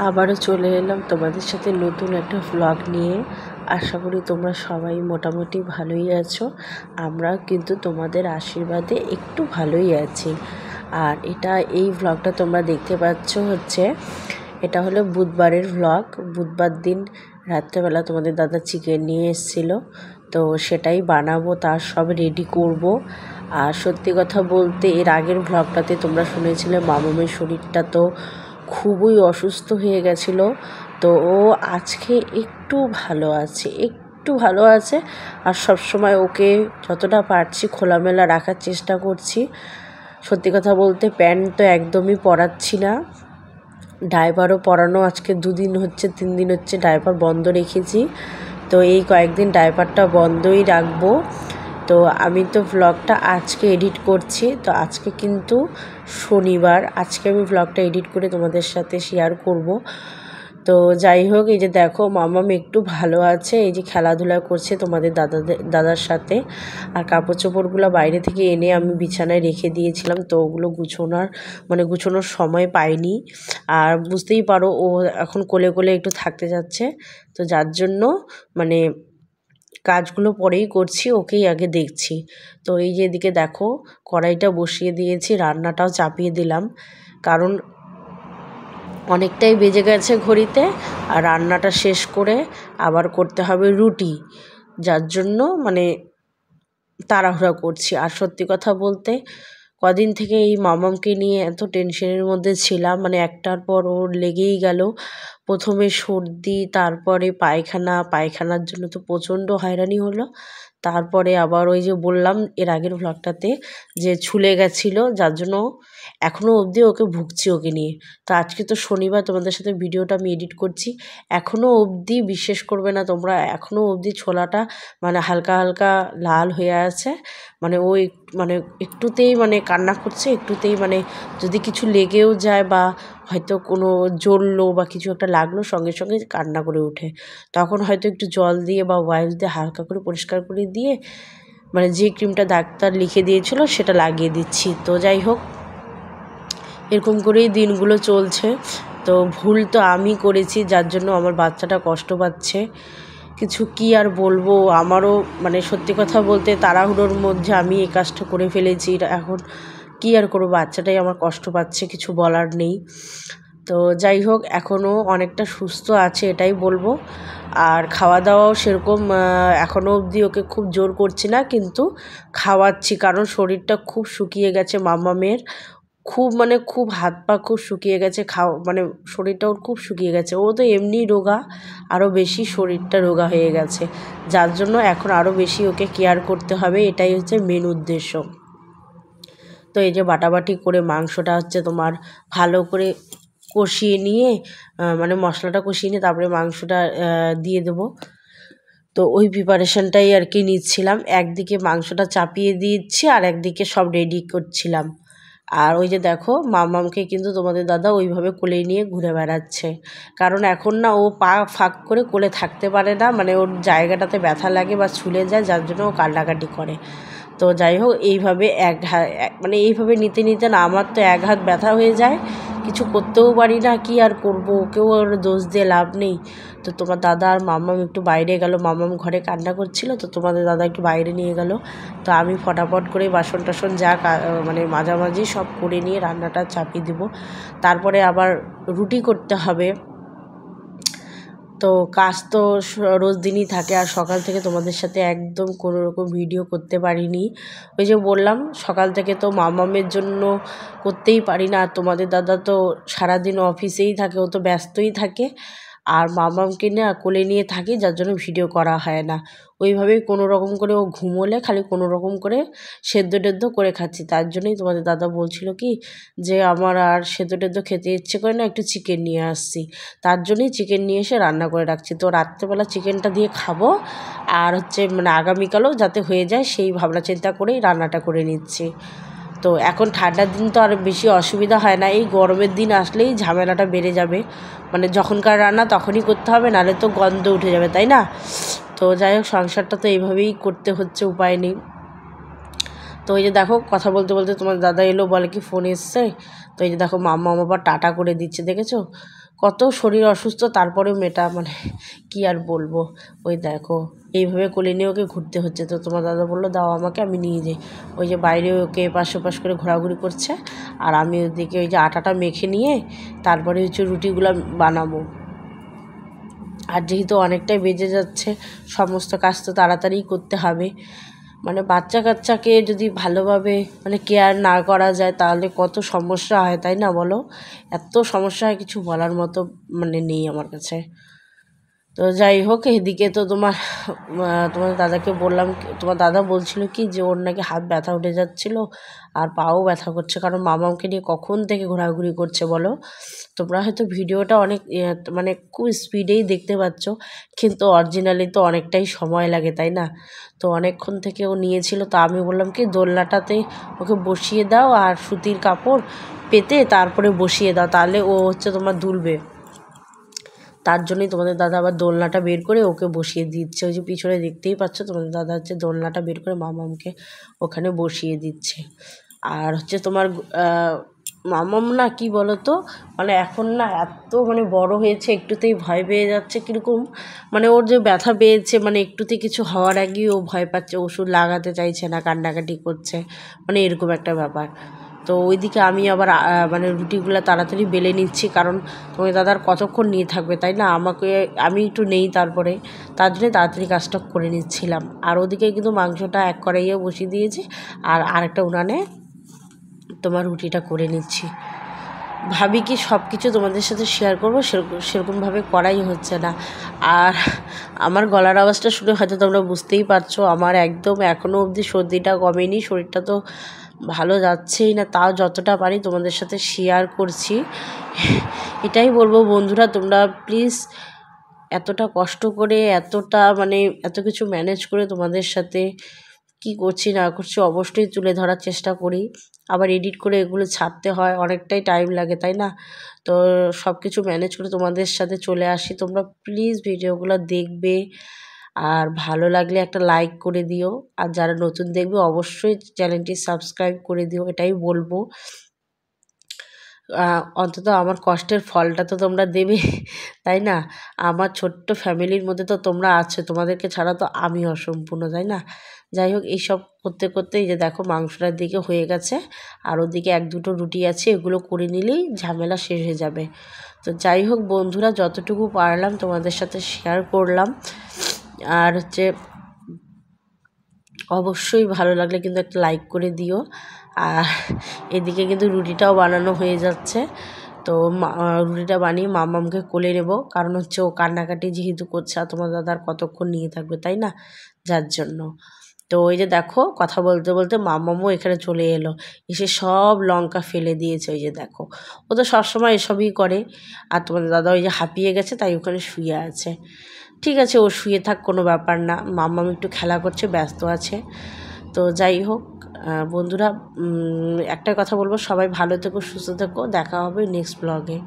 আবারও চলে এলাম তোমাদের সাথে নতুন একটা ভ্লগ নিয়ে। আশা করি তোমরা সবাই মোটামুটি ভালোই আছো। আমরা কিন্তু তোমাদের আশীর্বাদে একটু ভালোই আছি। আর এই ভ্লগটা তোমরা দেখতে পাচ্ছ এটা হলো বুধবারের ভ্লগ। বুধবার দিন রাত্রেবেলা তোমাদের দাদা চিকেন নিয়ে এসেছিলো, তো সেটাই বানাবো, তার সব রেডি করব। আর সত্যি কথা বলতে এর আগের ভ্লগটাতে তোমরা শুনেছিলে মামুমের শরীরটা তো খুবই অসুস্থ হয়ে গেছিলো। তো ও আজকে একটু ভালো আছে। আর সবসময় ওকে যতটা পারছি খোলামেলা রাখার চেষ্টা করছি। সত্যি কথা বলতে প্যান্ট তো একদমই পরাচ্ছি না, ডাইপারও পরানো আজকে 2 দিন হচ্ছে 3 দিন হচ্ছে ডাইপার বন্ধ রেখেছি। তো এই কয়েকদিন ডাইপারটা বন্ধই রাখবো। তো আমি তো ভ্লগটা আজকে এডিট করছি। তো আজকে কিন্তু শনিবার, আজকে আমি ভ্লগটা এডিট করে তোমাদের সাথে শেয়ার করব। তো যাই হোক, এই যে দেখো মামাম একটু ভালো আছে, এই যে খেলাধুলা করছে তোমাদের দাদার সাথে। আর কাপড় চোপড়গুলো বাইরে থেকে এনে আমি বিছানায় রেখে দিয়েছিলাম, তো ওগুলো গুছোনোর সময় পাইনি। আর বুঝতেই পারো ও এখন কোলে কোলে একটু থাকতে যাচ্ছে, তো যার জন্য কাজগুলো পরেই করছি, ওকেই আগে দেখছি। তো এই যে এদিকে দেখো কড়াইটা বসিয়ে দিয়েছি, রান্নাটাও চাপিয়ে দিলাম, কারণ অনেকটাই বেজে গেছে ঘড়িতে। আর রান্নাটা শেষ করে আবার করতে হবে রুটি, যার জন্য তাড়াহুড়া করছি। আর সত্যি কথা বলতে কদিন থেকে এই মামামকে নিয়ে এত টেনশনের মধ্যে ছিলাম, একটার পর ওর লেগেই গেল। প্রথমে সর্দি, তারপরে পায়খানার জন্য তো প্রচণ্ড হয়রানি হলো। তারপরে আবার ওই যে বললাম এর আগের ভ্লগটাতে যে ছুলে গেছিলো, যার জন্য এখনও অবধি ওকে ভুগছি ওকে নিয়ে। তো আজকে তো শনিবার, তোমাদের সাথে ভিডিওটা আমি এডিট করছি, এখনও অবধি বিশ্বাস করবে না তোমরা, এখনও অবধি ছোলাটা হালকা হালকা লাল হয়ে আছে। ও একটুতেই কান্না করছে, একটুতেই যদি কিছু লেগেও যায় বা হয়তো কোনো জ্বললো বা কিছু একটা লাগলো, সঙ্গে সঙ্গে কান্না করে ওঠে। তখন হয়তো একটু জল দিয়ে বা ওয়াইপস দিয়ে হালকা করে পরিষ্কার করে দিয়ে যে ক্রিমটা ডাক্তার লিখে দিয়েছিল সেটা লাগিয়ে দিচ্ছি। তো যাই হোক, এরকম করেই দিনগুলো চলছে। তো ভুল তো আমি করেছি, যার জন্য আমার বাচ্চাটা কষ্ট পাচ্ছে। কিছু কি আর বলবো, আমারও সত্যি কথা বলতে তাড়াহুড়োর মধ্যে আমি এই কাজটা করে ফেলেছি। এখন কি আর করবো, বাচ্চাটাই আমার কষ্ট পাচ্ছে, কিছু বলার নেই। তো যাই হোক, এখনও অনেকটা সুস্থ আছে এটাই বলবো। আর খাওয়া দাওয়াও সেরকম এখনও অবধি ওকে খুব জোর করছি না, কিন্তু খাওয়াচ্ছি, কারণ শরীরটা খুব শুকিয়ে গেছে মামামের। খুব হাত পা খুব শুকিয়ে গেছে, শরীরটা ওর খুব শুকিয়ে গেছে। ও তো এমনি রোগা, আরও বেশি শরীরটা রোগা হয়ে গেছে, যার জন্য এখন আরও বেশি ওকে কেয়ার করতে হবে, এটাই হচ্ছে মেন উদ্দেশ্য। তো এই যে বাটাবাটি করে মাংসটা তোমার ভালো করে কষিয়ে নিয়ে মশলাটা কষিয়ে নিয়ে তারপরে মাংসটা দিয়ে দেবো। তো ওই প্রিপারেশনটাই আর কি নিচ্ছিলাম, একদিকে মাংসটা চাপিয়ে দিচ্ছি আর একদিকে সব রেডি করছিলাম। আর ওই যে দেখো মামামকে কিন্তু তোমাদের দাদা ওইভাবে কোলে নিয়ে ঘুরে বেড়াচ্ছে, কারণ এখন না ও পা ফাঁক করে কোলে থাকতে পারে না, ওর জায়গাটাতে ব্যথা লাগে বা ছুলে যায়, যার জন্য ও কান্নাকাটি করে। তো যাই হোক, এইভাবে এইভাবে নিতে নিতে না আমার তো এক হাত ব্যথা হয়ে যায়, কিছু করতেও পারি না, কি আর করবো, ওকেও ওর দোষ দিয়ে লাভ নেই। তো তোমার দাদা আর মামাম একটু বাইরে গেল, মামাম ঘরে কান্না করছিল, তো তোমাদের দাদা একটু বাইরে নিয়ে গেল। তো আমি ফটাফট করে বাসন টাসন যা মাঝামাঝি সব করে নিয়ে রান্নাটা চাপিয়ে দেবো, তারপরে আবার রুটি করতে হবে। তো কাজ তো রোজ দিনই থাকে, আর সকাল থেকে তোমাদের সাথে একদম কোনো রকম ভিডিও করতে পারিনি। ওই যে বললাম সকাল থেকে তো মামামের জন্য করতেই পারি না, আর তোমাদের দাদা তো সারাদিন অফিসেই থাকে, ও তো ব্যস্তই থাকে, আর মামামকে না কোলে নিয়ে থাকি, যার জন্য ভিডিও করা হয় না। ওইভাবেই কোনো রকম করে ও ঘুমোলে খালি কোনো রকম করে সেদ্ধ টেদ্ধ করে খাচ্ছি। তার জন্যই তোমাদের দাদা বলছিল কি যে আমার আর সেদ্ধ টেদ্ধ খেতে ইচ্ছে করে না, একটু চিকেন নিয়ে আসছি, তার জন্যই চিকেন নিয়ে এসে রান্না করে রাখছি। তো রাত্রেবেলা চিকেনটা দিয়ে খাবো, আর আগামীকালও যাতে হয়ে যায় সেই ভাবনা চিন্তা করেই রান্নাটা করে নিচ্ছি। তো এখন ঠান্ডার দিন তো আর বেশি অসুবিধা হয় না, এই গরমের দিন আসলেই ঝামেলাটা বেড়ে যাবে, যখনকার রান্না তখনই করতে হবে, নাহলে তো গন্ধ উঠে যাবে, তাই না? তো যাই হোক, সংসারটা তো এইভাবেই করতে হচ্ছে, উপায় নেই। তো এই যে দেখো কথা বলতে বলতে তোমার দাদা এলো, বলে কি ফোন এসছে। তো এই যে দেখো মাম্মা আবার টাটা করে দিচ্ছে, দেখেছো কত শরীর অসুস্থ, তারপরেও মেয়েটা মানে কি আর বলবো। ওই দেখো এইভাবে কোলে নিয়ে ওকে ঘুরতে হচ্ছে। তো তোমার দাদা বললো দাও আমাকে, আমি নিয়ে যাই। ওই যে বাইরে ওকে এপাশ ওপাশ করে ঘোরাঘুরি করছে, আর আমি ওইদিকে ওই যে আটাটা মেখে নিয়ে তারপরে হচ্ছে রুটিগুলো বানাবো। আর যেহেতু অনেকটাই বেজে যাচ্ছে, সমস্ত কাজ তো তাড়াতাড়ি করতে হবে। মানে বাচ্চা কাচ্চাকে যদি ভালোভাবে মানে কেয়ার না করা যায় তাহলে কত সমস্যা হয়, তাই না বলো? এত সমস্যা হয় কিছু বলার মতো মানে নেই আমার কাছে। তো যাই হোক, এদিকে তো তোমার দাদাকে বললাম, তোমার দাদা বলছিল কি যে ওর নাকি হাত ব্যথা উঠে যাচ্ছিল আর পাও ব্যথা করছে, কারণ মামাকে নিয়ে কখন থেকে ঘোরাঘুরি করছে বলো। তোমরা হয়তো ভিডিওটা অনেক মানে খুব স্পিডেই দেখতে পাচ্ছ, কিন্তু অরিজিনালি তো অনেকটাই সময় লাগে, তাই না? তো অনেকক্ষণ থেকে ও নিয়েছিল। তো আমি বললাম কি দোলনাটাতে ওকে বসিয়ে দাও আর সুতির কাপড় পেতে তারপরে বসিয়ে দাও, তাহলে ও হচ্ছে তোমার দুলবে। তার জন্যই তোমাদের দাদা আবার দোলনাটা বের করে ওকে বসিয়ে দিচ্ছে। ওই যে পিছনে দেখতেই পাচ্ছ তোমাদের দাদা হচ্ছে দোলনাটা বের করে মামামকে ওখানে বসিয়ে দিচ্ছে। আর হচ্ছে তোমার মামাম না কি বলো তো, মানে এখন না এত মানে বড় হয়েছে, একটুতেই ভয় পেয়ে যাচ্ছে কীরকম, মানে ওর যে ব্যথা পেয়েছে মানে একটুতে কিছু হওয়ার আগেই ও ভয় পাচ্ছে, ওষুধ লাগাতে চাইছে না, কান্নাকাটি করছে, মানে এরকম একটা ব্যাপার। তো ওইদিকে আমি আবার মানে রুটিগুলো তাড়াতাড়ি বেলে নিচ্ছি, কারণ তোমার দাদার কতক্ষণ নিয়ে থাকবে, তাই না? আমি একটু নেই, তারপরে তার জন্য তাড়াতাড়ি কাজটা করে নিচ্ছিলাম। আর ওদিকে কিন্তু মাংসটা এক কড়াইয়ে বসিয়ে দিয়েছি, আর আরেকটা উনানে তোমার রুটিটা করে নিচ্ছি। ভাবি কি সব কিছু তোমাদের সাথে শেয়ার করবো, সেরকমভাবে করাই হচ্ছে না। আর আমার গলার আওয়াজটা শুনে হয়তো তোমরা বুঝতেই পারছো, আমার একদম এখনও অবধি সর্দিটা কমেনি, শরীরটা তো ভালো যাচ্ছেই না, তাও যতটা পারি তোমাদের সাথে শেয়ার করছি। এটাই বলবো বন্ধুরা, তোমরা প্লিজ এতটা কষ্ট করে এতটা মানে এত কিছু ম্যানেজ করে তোমাদের সাথে কি করছি না করছি অবশ্যই তুলে ধরার চেষ্টা করি। আবার এডিট করে এগুলো ছাড়তে হয়, অনেকটাই টাইম লাগে, তাই না? তো সব কিছু ম্যানেজ করে তোমাদের সাথে চলে আসি। তোমরা প্লিজ ভিডিওগুলো দেখবে, আর ভালো লাগলে একটা লাইক করে দিও, আর যারা নতুন দেখবে অবশ্যই চ্যানেলটি সাবস্ক্রাইব করে দিও, এটাই বলবো। অন্তত আমার কষ্টের ফলটা তো তোমরা দেবে, তাই না? আমার ছোট্ট ফ্যামিলির মধ্যে তো তোমরা আছো, তোমাদেরকে ছাড়া তো আমি অসম্পূর্ণ, তাই না? যাই হোক, এইসব করতে করতে এই যে দেখো মাংসটার দিকে হয়ে গেছে, আর ওদিকে এক দুটো রুটি আছে, এগুলো করে নিলেই ঝামেলা শেষ হয়ে যাবে। তো যাই হোক বন্ধুরা, যতটুকু পারলাম তোমাদের সাথে শেয়ার করলাম। আর হচ্ছে অবশ্যই ভালো লাগলে কিন্তু একটা লাইক করে দিও। আর এদিকে কিন্তু রুটিটাও বানানো হয়ে যাচ্ছে। তো রুটিটা বানিয়ে মামামকে কোলে নেব, কারণ হচ্ছে ও কান্নাকাটি যেহেতু করছে, আর তোমার দাদার কতক্ষণ নিয়ে থাকবে, তাই না? যার জন্য। তো ওই যে দেখো কথা বলতে বলতে মামামও এখানে চলে এলো, এসে সব লঙ্কা ফেলে দিয়েছে। ওই যে দেখো, ও তো সবসময় এসবই করে। আর তোমাদের দাদা ওই যে হাঁপিয়ে গেছে, তাই ওখানে শুয়ে আছে। ঠিক আছে, ও শুয়ে থাক, কোনো ব্যাপার না। মাম্মাম একটু খেলা করছে, ব্যস্ত আছে। তো যাই হোক বন্ধুরা, একটা কথা বলবো, সবাই ভালো থেকো, সুস্থ থেকো, দেখা হবে নেক্সট ব্লগে।